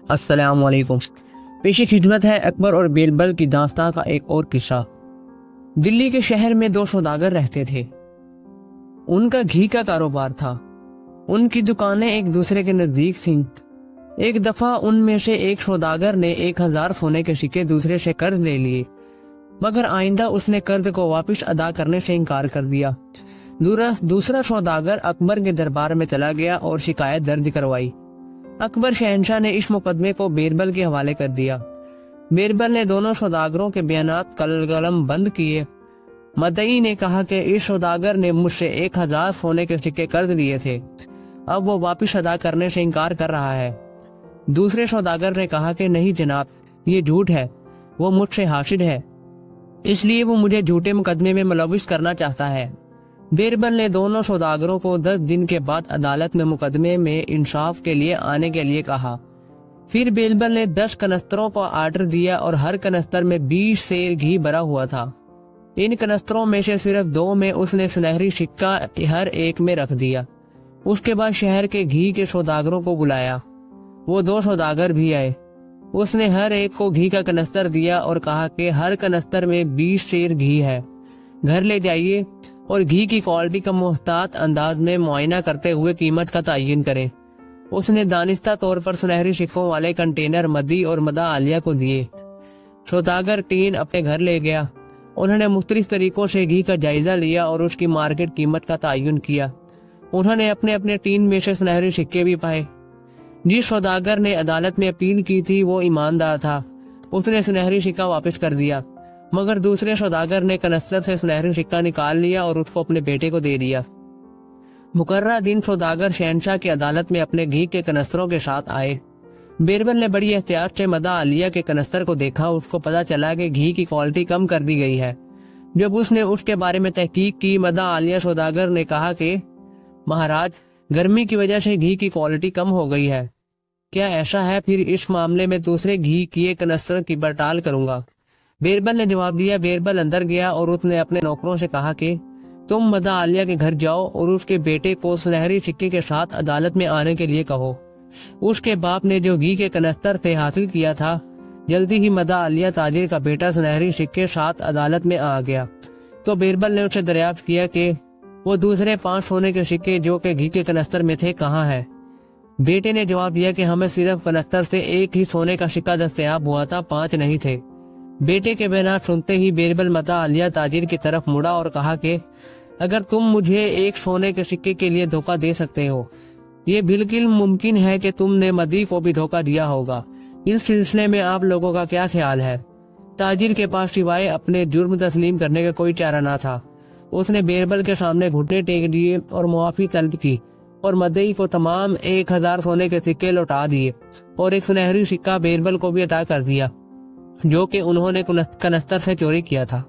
السلام علیکم۔ پیش خدمت ہے اکبر اور بیربل کی داستان کا ایک اور قصہ۔ دلی کے شہر میں دو سوداگر رہتے تھے۔ ان کا گھی کا کاروبار تھا۔ ان کی دکانیں ایک دوسرے کے نزدیک تھیں۔ ایک دفعہ ان میں سے ایک سوداگر نے 1000 سونے کے سکے دوسرے سے قرض لے لیے، مگر آئندہ اس نے قرض کو واپس ادا کرنے سے انکار کر دیا۔ دوسرا سوداگر اکبر کے دربار میں چلا گیا اور شکایت درج کروائی۔ اکبر شہنشاہ نے اس مقدمے کو بیربل کے حوالے کر دیا۔ بیربل نے دونوں سوداگروں کے بیانات قلم بند کیے۔ مدعی نے کہا کہ اس سوداگر نے مجھ سے 1000 سونے کے سکے قرض لیے تھے، اب وہ واپس ادا کرنے سے انکار کر رہا ہے۔ دوسرے سوداگر نے کہا کہ نہیں جناب، یہ جھوٹ ہے، وہ مجھ سے حاسد ہے، اس لیے وہ مجھے جھوٹے مقدمے میں ملوث کرنا چاہتا ہے۔ بیربل نے دونوں سوداگروں کو 10 دن کے بعد عدالت میں مقدمے میں انصاف کے لیے آنے کے لیے کہا۔ پھر بیربل نے 10 کنستروں کو آرڈر دیا اور ہر کنستر میں 20 سیر گھی بھرا ہوا تھا۔ ان کنستروں میں سے صرف 2 میں اس نے سنہری سکہ ہر ایک میں رکھ دیا۔ اس کے بعد شہر کے گھی کے سوداگروں کو بلایا۔ وہ 2 سوداگر بھی آئے۔ اس نے ہر ایک کو گھی کا کنستر دیا اور کہا کہ ہر کنستر میں 20 سیر گھی ہے، گھر لے جائیے اور گھی کی کوالٹی کا محتاط انداز میں معائنہ کرتے ہوئے قیمت کا تعین کریں۔ اس نے دانستہ طور پر سنہری سکوں والے کنٹینر مدی اور مدہ عالیہ کو دیے۔ سوداگر ٹین اپنے گھر لے گیا۔ انہوں نے مختلف طریقوں سے گھی کا جائزہ لیا اور اس کی مارکیٹ قیمت کا تعین کیا۔ انہوں نے اپنے ٹین میں سے سنہری سکے بھی پائے۔ جس سوداگر نے عدالت میں اپیل کی تھی وہ ایماندار تھا، اس نے سنہری سکہ واپس کر دیا، مگر دوسرے سوداگر نے کنستر سے سنہری سکہ نکال لیا اور اس کو اپنے بیٹے کو دے دیا۔ مقررہ دن سوداگر شہنشاہ کی عدالت میں اپنے گھی کے کنستروں کے ساتھ آئے۔ بیربل نے بڑی احتیاط سے مدہ عالیہ کے کنستر کو دیکھا۔ اس کو پتا چلا کہ گھی کی کوالٹی کم کر دی گئی ہے۔ جب اس نے اس کے بارے میں تحقیق کی، مدہ عالیہ سوداگر نے کہا کہ مہاراج، گرمی کی وجہ سے گھی کی کوالٹی کم ہو گئی ہے۔ کیا ایسا ہے؟ پھر اس معاملے میں دوسرے گھی کیے کنستر کی پڑتال کروں گا۔ بیربل نے جواب دیا۔ بیربل اندر گیا اور اس نے اپنے نوکروں سے کہا کہ تم مدہ عالیہ کے گھر جاؤ اور اس کے بیٹے کو سنہری سکے کے ساتھ عدالت میں آنے کے لیے کہو۔ اس کے باپ نے جو گھی کے کنستر سے حاصل کیا تھا، جلدی ہی مدہ عالیہ تاجر کا بیٹا سنہری سکے ساتھ عدالت میں آ گیا۔ تو بیربل نے اسے دریافت کیا کہ وہ دوسرے 5 سونے کے سکے جو کہ گھی کے کنستر میں تھے کہاں ہے۔ بیٹے نے جواب دیا کہ ہمیں صرف کنستر سے 1 ہی سونے کا سکہ دستیاب ہوا تھا، 5 نہیں تھے۔ بیٹے کے بیانات سنتے ہی بیربل مدہ عالیہ تاجر کی طرف مڑا اور کہا کہ اگر تم مجھے 1 سونے کے سکے کے لیے دھوکہ دے سکتے ہو، یہ بالکل ممکن ہے کہ تم نے مدعی کو بھی دھوکہ دیا ہوگا۔ اس سلسلے میں آپ لوگوں کا کیا خیال ہے؟ تاجر کے پاس سوائے اپنے جرم تسلیم کرنے کا کوئی چارہ نہ تھا۔ اس نے بیربل کے سامنے گھٹنے ٹیک دیے اور معافی طلب کی اور مدعی کو تمام 1000 سونے کے سکے لوٹا دیے اور ایک سنہری سکہ بیربل کو بھی عطا کر دیا جو کہ انہوں نے کنستر سے چوری کیا تھا۔